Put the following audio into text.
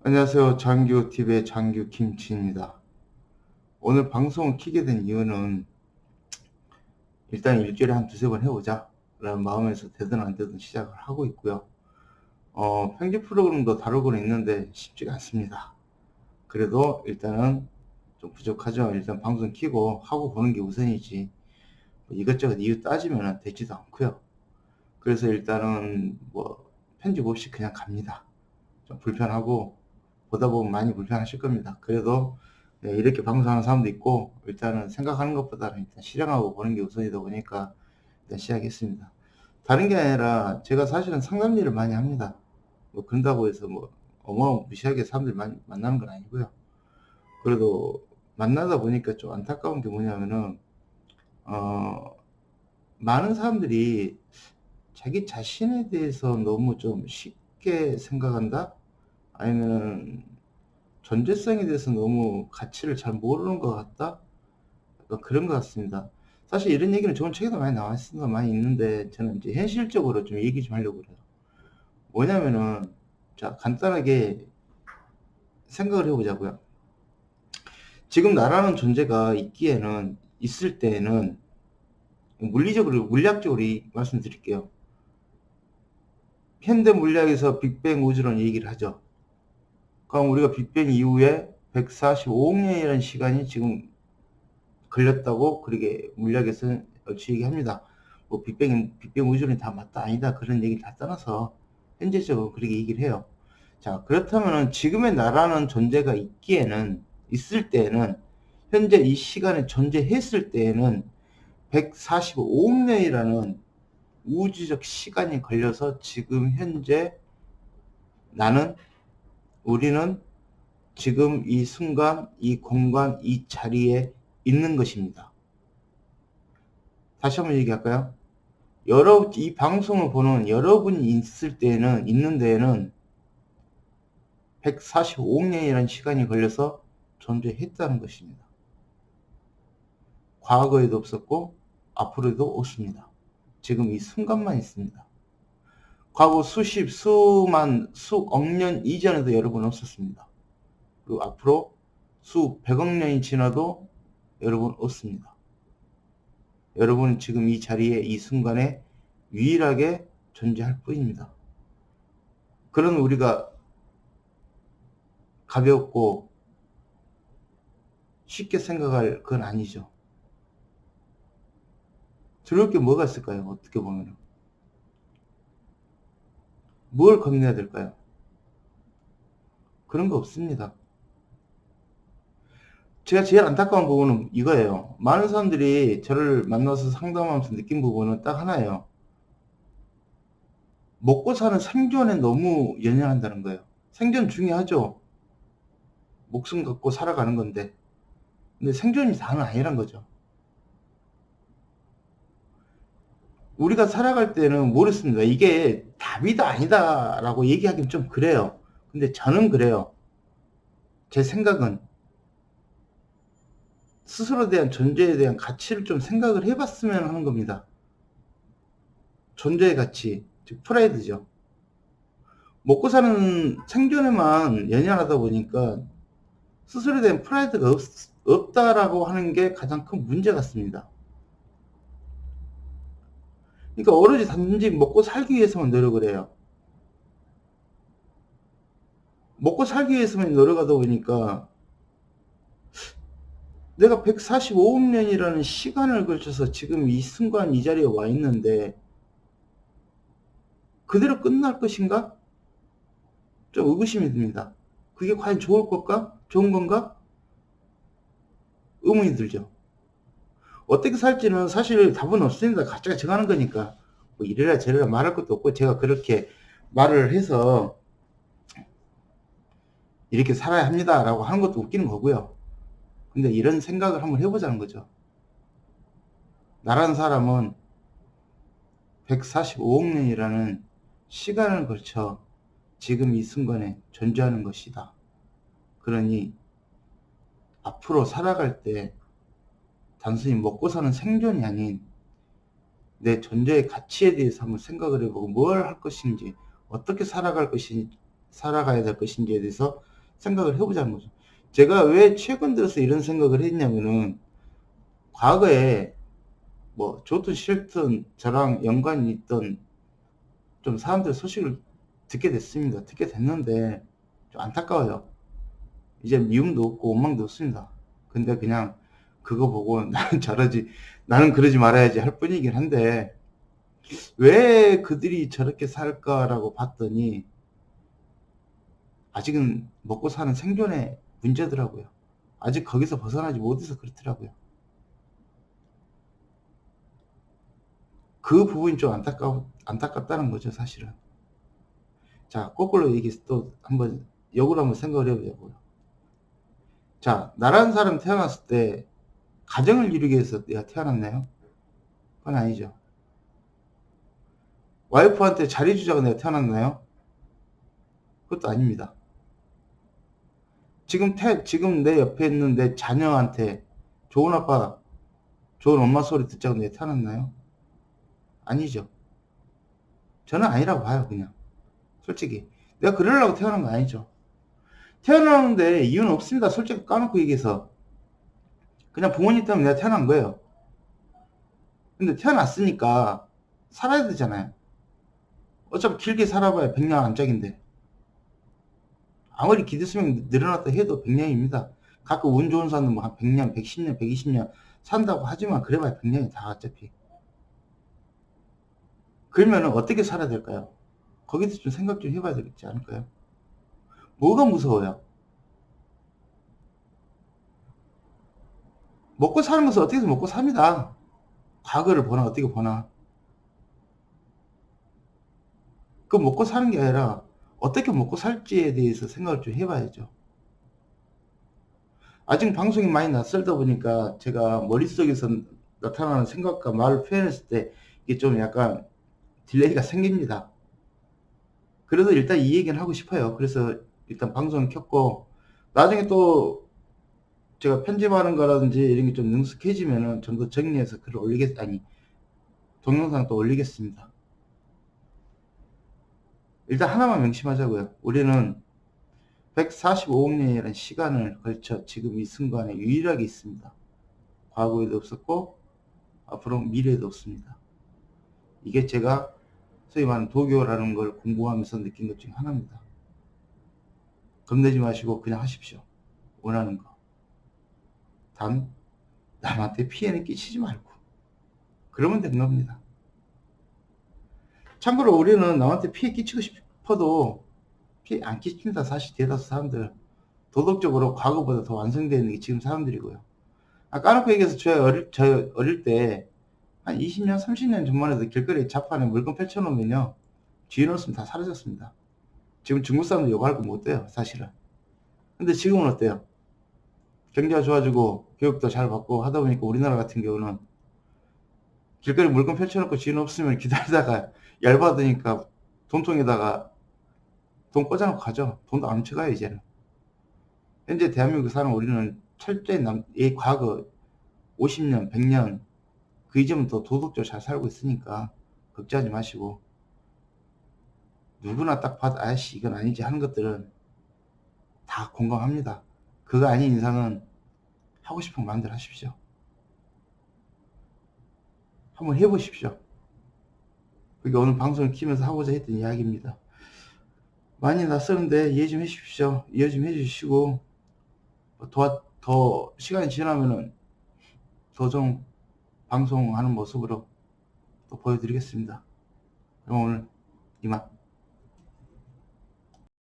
안녕하세요. 장규TV의 장규 김치입니다. 오늘 방송을 켜게 된 이유는 일단 일주일에 한 두세 번 해보자 라는 마음에서 되든 안 되든 시작을 하고 있고요. 편집 프로그램도 다루고는 있는데 쉽지가 않습니다. 그래도 일단은 좀 부족하죠. 일단 방송 켜고 하고 보는 게 우선이지 뭐 이것저것 이유 따지면 되지도 않고요. 그래서 일단은 뭐 편집 없이 그냥 갑니다. 좀 불편하고 보다 보면 많이 불편하실 겁니다. 그래도 이렇게 방송하는 사람도 있고 일단은 생각하는 것보다는 일단 실행하고 보는 게 우선이다 보니까 일단 시작했습니다. 다른 게 아니라 제가 사실은 상담 일을 많이 합니다. 뭐 그런다고 해서 뭐 어마무시하게 사람들 많이 만나는 건 아니고요. 그래도 만나다 보니까 좀 안타까운 게 뭐냐면은 많은 사람들이 자기 자신에 대해서 너무 좀 쉽게 생각한다? 아니면 존재성에 대해서 너무 가치를 잘 모르는 것 같다? 약간 그런 것 같습니다. 사실 이런 얘기는 좋은 책에도 많이 나와 있습니다. 많이 있는데 저는 이제 현실적으로 좀 얘기 좀 하려고 그래요. 뭐냐면은 자 간단하게 생각을 해보자고요. 지금 나라는 존재가 있기에는 있을 때에는 물리적으로 물리학적으로 말씀드릴게요. 현대 물리학에서 빅뱅 우주론 얘기를 하죠. 그럼 우리가 빅뱅 이후에 145억 년이라는 시간이 지금 걸렸다고 그렇게 물리학에서는 얘기합니다. 뭐 빅뱅 우주론이 다 맞다 아니다 그런 얘기를 다 떠나서 현재적으로 그렇게 얘기를 해요. 자 그렇다면 지금의 나라는 존재가 있을 때에는 현재 이 시간에 존재했을 때에는 145억 년이라는 우주적 시간이 걸려서 지금 현재 우리는 지금 이 순간, 이 공간, 이 자리에 있는 것입니다. 다시 한번 얘기할까요? 이 방송을 보는 여러분이 있는 데에는 145억 년이라는 시간이 걸려서 존재했다는 것입니다. 과거에도 없었고 앞으로도 없습니다. 지금 이 순간만 있습니다. 과거 수억 년 이전에도 여러분 없었습니다. 그리고 앞으로 백억 년이 지나도 여러분 없습니다. 여러분은 지금 이 자리에 이 순간에 유일하게 존재할 뿐입니다. 그런 우리가 가볍고 쉽게 생각할 건 아니죠. 두려울 게 뭐가 있을까요? 어떻게 보면 뭘 겁내야 될까요? 그런 거 없습니다. 제가 제일 안타까운 부분은 이거예요. 많은 사람들이 저를 만나서 상담하면서 느낀 부분은 딱 하나예요. 먹고 사는 생존에 너무 연연한다는 거예요. 생존 중요하죠. 목숨 갖고 살아가는 건데. 근데 생존이 다는 아니란 거죠. 우리가 살아갈 때는 모르겠습니다. 이게 답이다 아니다 라고 얘기하기는 좀 그래요. 근데 저는 그래요. 제 생각은 스스로에 대한 존재에 대한 가치를 좀 생각을 해봤으면 하는 겁니다. 존재의 가치, 즉 프라이드죠. 먹고 사는 생존에만 연연하다 보니까 스스로에 대한 프라이드가 없다라고 하는 게 가장 큰 문제 같습니다. 그러니까 오로지 단지 먹고 살기 위해서만 노력을 해요. 먹고 살기 위해서만 노력하다 보니까 내가 145억 년이라는 시간을 걸쳐서 지금 이 순간 이 자리에 와 있는데 그대로 끝날 것인가? 좀 의구심이 듭니다. 그게 과연 좋은 건가? 의문이 들죠. 어떻게 살지는 사실 답은 없습니다. 각자가 정하는 거니까. 뭐 이래라 저래라 말할 것도 없고 제가 그렇게 말을 해서 이렇게 살아야 합니다 라고 하는 것도 웃기는 거고요. 근데 이런 생각을 한번 해보자는 거죠. 나라는 사람은 145억 년이라는 시간을 걸쳐 지금 이 순간에 존재하는 것이다. 그러니 앞으로 살아갈 때 단순히 먹고 사는 생존이 아닌 내 존재의 가치에 대해서 한번 생각을 해보고 뭘 할 것인지 어떻게 살아가야 될 것인지에 대해서 생각을 해보자는 거죠. 제가 왜 최근 들어서 이런 생각을 했냐면은 과거에 뭐 좋든 싫든 저랑 연관이 있던 좀 사람들 소식을 듣게 됐습니다. 듣게 됐는데 좀 안타까워요. 이제 미움도 없고 원망도 없습니다. 근데 그냥 그거 보고 나는 저러지, 나는 그러지 말아야지 할 뿐이긴 한데 왜 그들이 저렇게 살까라고 봤더니 아직은 먹고 사는 생존의 문제더라고요. 아직 거기서 벗어나지 못해서 그렇더라고요. 그 부분이 좀 안타깝다는 거죠, 사실은. 자, 거꾸로 얘기해서 또 한번 역으로 한번 생각을 해보자고요. 자, 나라는 사람 태어났을 때 가정을 이루기 위해서 내가 태어났나요? 그건 아니죠. 와이프한테 잘해주자고 내가 태어났나요? 그것도 아닙니다. 지금 내 옆에 있는 내 자녀한테 좋은 아빠, 좋은 엄마 소리 듣자고 내가 태어났나요? 아니죠. 저는 아니라고 봐요, 그냥. 솔직히. 내가 그러려고 태어난 거 아니죠. 태어나는데 이유는 없습니다. 솔직히 까놓고 얘기해서. 그냥 부모님 때문에 내가 태어난 거예요. 근데 태어났으니까 살아야 되잖아요. 어차피 길게 살아봐야 100년 안짝인데. 아무리 기대수명 늘어났다 해도 100년입니다. 가끔 운 좋은 사람은 뭐 한 100년, 110년, 120년 산다고 하지만 그래봐야 100년이 다 어차피. 그러면 어떻게 살아야 될까요? 거기서 좀 생각 좀 해봐야 되겠지 않을까요? 뭐가 무서워요? 먹고 사는 것은 어떻게든 먹고 삽니다. 과거를 보나 어떻게 보나. 그 먹고 사는 게 아니라 어떻게 먹고 살지에 대해서 생각을 좀 해봐야죠. 아직 방송이 많이 낯설다 보니까 제가 머릿속에서 나타나는 생각과 말을 표현했을 때 이게 좀 약간 딜레이가 생깁니다. 그래서 일단 이 얘기는 하고 싶어요. 그래서 일단 방송을 켰고 나중에 또 제가 편집하는 거라든지 이런 게 좀 능숙해지면은 좀 더 정리해서 글을 동영상 또 올리겠습니다. 일단 하나만 명심하자고요. 우리는 145억 년이라는 시간을 걸쳐 지금 이 순간에 유일하게 있습니다. 과거에도 없었고 앞으로 미래에도 없습니다. 이게 제가 소위 말하는 도교라는 걸 공부하면서 느낀 것 중에 하나입니다. 겁내지 마시고 그냥 하십시오. 원하는 거. 단 남한테 피해는 끼치지 말고 그러면 된 겁니다. 참고로 우리는 남한테 피해 끼치고 싶어도 피해 안 끼칩니다. 사실 대다수 사람들 도덕적으로 과거보다 더 완성되어 있는 게 지금 사람들이고요. 까놓고 얘기해서 저 어릴 때 한 20년 30년 전만 해도 길거리에 자판에 물건 펼쳐놓으면요 뒤에 놓으면 다 사라졌습니다. 지금 중국 사람들 욕할 거 못 돼요 사실은. 근데 지금은 어때요? 경제가 좋아지고 교육도 잘 받고 하다 보니까 우리나라 같은 경우는 길거리 물건 펼쳐놓고 지인 없으면 기다리다가 열받으니까 돈통에다가 돈 꽂아놓고 가죠. 돈도 안 훔쳐가요 이제는. 현재 대한민국 사는 우리는 철저히 이 과거 50년 100년 그 이전은 더 도덕적으로 잘 살고 있으니까 걱정하지 마시고 누구나 딱 봐도 아씨 이건 아니지 하는 것들은 다 공감합니다. 그거 아닌 이상은 하고 싶은 마음대로 하십시오. 한번 해보십시오. 그게 오늘 방송을 키면서 하고자 했던 이야기입니다. 많이 낯설은데 이해 좀 해주십시오. 이해 좀 해주시고 더 시간이 지나면은 더 좀 방송하는 모습으로 또 보여드리겠습니다. 그럼 오늘 이만.